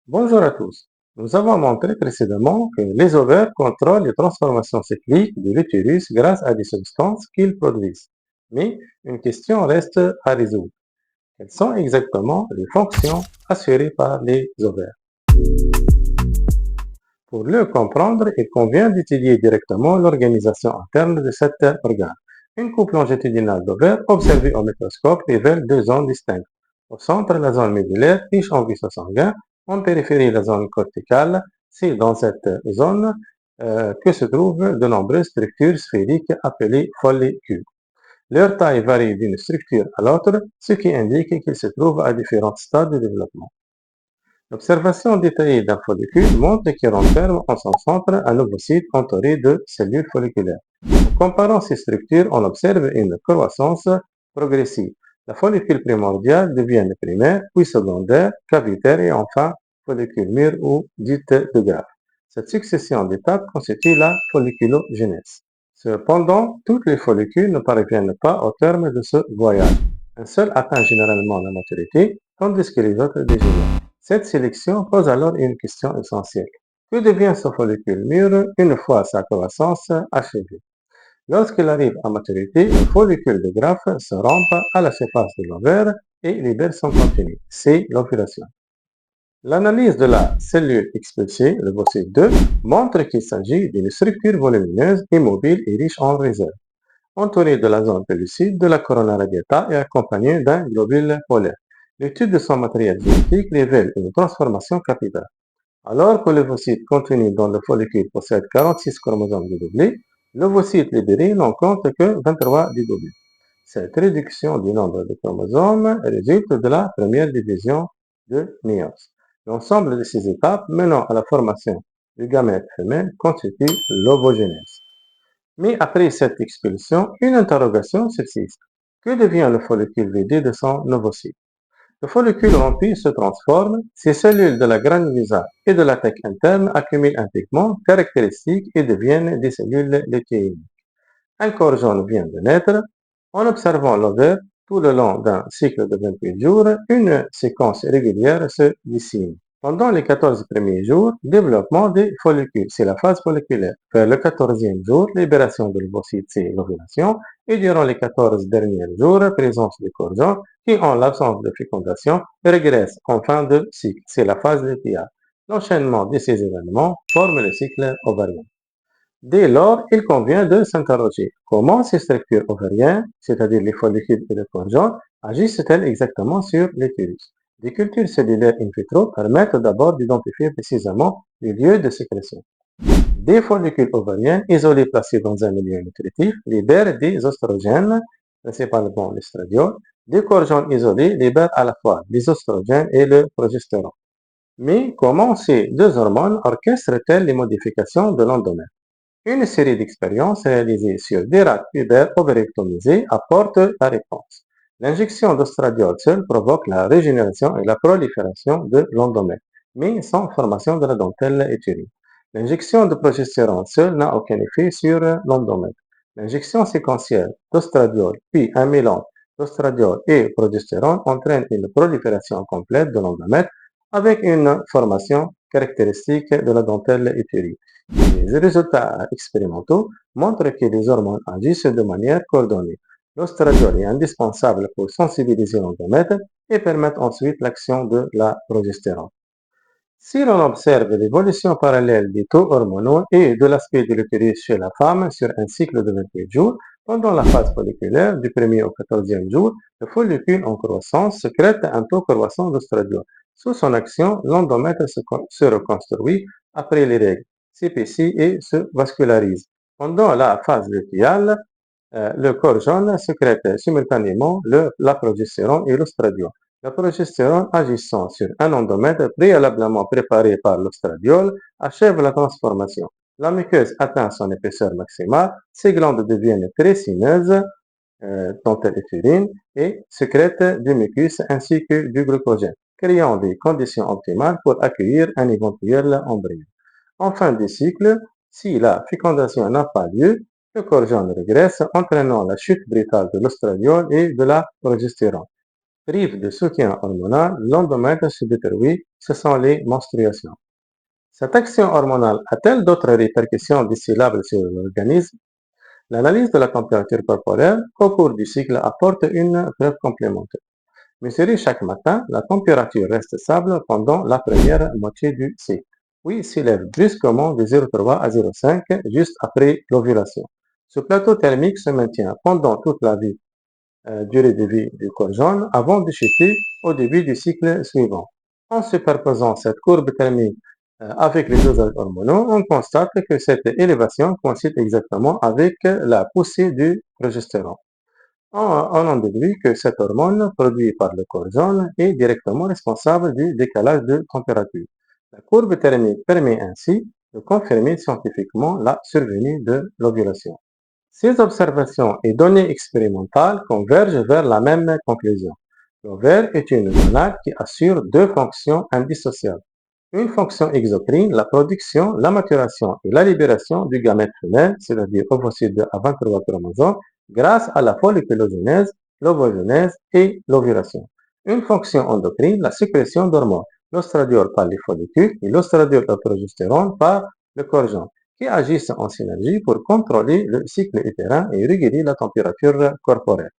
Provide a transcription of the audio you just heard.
Bonjour à tous. Nous avons montré précédemment que les ovaires contrôlent les transformations cycliques de l'utérus grâce à des substances qu'ils produisent. Mais une question reste à résoudre. Quelles sont exactement les fonctions assurées par les ovaires? Pour le comprendre, il convient d'étudier directement l'organisation interne de cet organe. Une coupe longitudinale d'ovaires observée au microscope révèle deux zones distinctes. Au centre, la zone médullaire, riche en vaisseaux sanguins. En périphérie, la zone corticale. C'est dans cette zone que se trouvent de nombreuses structures sphériques appelées follicules. Leur taille varie d'une structure à l'autre, ce qui indique qu'ils se trouvent à différents stades de développement. L'observation détaillée d'un follicule montre qu'il renferme en son centre un ovocyte entouré de cellules folliculaires. En comparant ces structures, on observe une croissance progressive. La follicule primordiale devient primaire, puis secondaire, cavitaire et enfin follicule mûr ou dite de graphe. Cette succession d'étapes constitue la folliculogénèse. Cependant, toutes les follicules ne parviennent pas au terme de ce voyage. Un seul atteint généralement la maturité, tandis que les autres dégénèrent. Cette sélection pose alors une question essentielle. Que devient ce follicule mûr une fois sa croissance achevée? Lorsqu'il arrive à maturité, le follicule de graphe se rampe à la surface de l'ovaire et libère son contenu. C'est l'ovulation. L'analyse de la cellule expulsée, le l'ovocyte 2, montre qu'il s'agit d'une structure volumineuse, immobile et riche en réserves, entourée de la zone pellucide de la corona radiata et accompagnée d'un globule polaire. L'étude de son matériel génétique révèle une transformation capitale. Alors que l'ovocyte contenu dans le follicule possède 46 chromosomes dédoublés, l'ovocyte libéré n'en compte que 23 dédoublés. Cette réduction du nombre de chromosomes résulte de la première division de méiose. L'ensemble de ces étapes menant à la formation du gamète femelle constitue l'ovogénèse. Mais après cette expulsion, une interrogation subsiste. Que devient le follicule vidé de son ovocyte? Le follicule rempli se transforme, ses cellules de la granulosa et de la thèque interne accumulent un pigment caractéristique et deviennent des cellules lutéines. Un corps jaune vient de naître. En observant l'ovaire tout le long d'un cycle de 28 jours, une séquence régulière se dessine. Pendant les 14 premiers jours, développement des follicules, c'est la phase folliculaire. Vers le 14e jour, libération de l'ovocyte, c'est l'ovulation. Et durant les 14 derniers jours, présence des corps jaunes qui, en l'absence de fécondation, régressent en fin de cycle, c'est la phase lutéale. L'enchaînement de ces événements forme le cycle ovarien. Dès lors, il convient de s'interroger comment ces structures ovariennes, c'est-à-dire les follicules et le conjoint, agissent-elles exactement sur l'utérus? Des cultures cellulaires in vitro permettent d'abord d'identifier précisément les lieux de sécrétion. Des follicules ovariens isolés placés dans un milieu nutritif libèrent des oestrogènes, principalement l'estradiol. Des corps jaunes isolés libèrent à la fois les oestrogènes et le progestérone. Mais comment ces deux hormones orchestrent-elles les modifications de l'endomètre? Une série d'expériences réalisées sur des rats pubères ovarectomisés apporte la réponse. L'injection d'ostradiol seul provoque la régénération et la prolifération de l'endomètre, mais sans formation de la dentelle utérine. L'injection de progestérone seul n'a aucun effet sur l'endomètre. L'injection séquentielle d'ostradiol puis un mélange d'ostradiol et progestérone entraîne une prolifération complète de l'endomètre avec une formation caractéristique de la dentelle utérine. Les résultats expérimentaux montrent que les hormones agissent de manière coordonnée. L'ostradiol est indispensable pour sensibiliser l'endomètre et permettre ensuite l'action de la progestérone. Si l'on observe l'évolution parallèle des taux hormonaux et de l'aspect de l'utérus chez la femme sur un cycle de 28 jours, pendant la phase folliculaire du 1er au 14e jour, le follicule en croissance sécrète un taux croissant d'ostradiol. Sous son action, l'endomètre se reconstruit après les règles, s'épaissit et se vascularise. Pendant la phase lutéale, le corps jaune sécrète simultanément la progestérone et l'ostradiol. La progestérone agissant sur un endomètre préalablement préparé par l'ostradiol achève la transformation. La muqueuse atteint son épaisseur maximale, ses glandes deviennent très sinueuses, dentelle utérine, et sécrètent du mucus ainsi que du glucogène, créant des conditions optimales pour accueillir un éventuel embryon. En fin de cycle, si la fécondation n'a pas lieu, le corps jaune régresse, entraînant la chute brutale de l'ostradiol et de la progestérone. Prive de soutien hormonal, l'endomètre se détruit ce sont les menstruations. Cette action hormonale a-t-elle d'autres répercussions dissimilables sur l'organisme? L'analyse de la température corporelle au cours du cycle apporte une preuve complémentaire. Mesurée chaque matin, la température reste stable pendant la première moitié du cycle, puis s'élève brusquement de 0,3 à 0,5 juste après l'ovulation. Ce plateau thermique se maintient pendant toute la durée de vie du corps jaune avant de chuter au début du cycle suivant. En superposant cette courbe thermique avec les dosages hormonaux, on constate que cette élévation coïncide exactement avec la poussée du progestérone. On en déduit que cette hormone produite par le corps jaune est directement responsable du décalage de température. La courbe thermique permet ainsi de confirmer scientifiquement la survenue de l'ovulation. Ces observations et données expérimentales convergent vers la même conclusion. L'ovaire est une gonade qui assure deux fonctions indissociables. Une fonction exocrine, la production, la maturation et la libération du gamète femelle, c'est-à-dire ovocyte à 23 chromosomes, grâce à la folliculogenèse, l'ovogenèse et l'ovulation. Une fonction endocrine, la sécrétion d'hormones, l'ostradiol par les follicules et l'ostradiol de progestérone par le corps jaune, qui agissent en synergie pour contrôler le cycle utérin et réguler la température corporelle.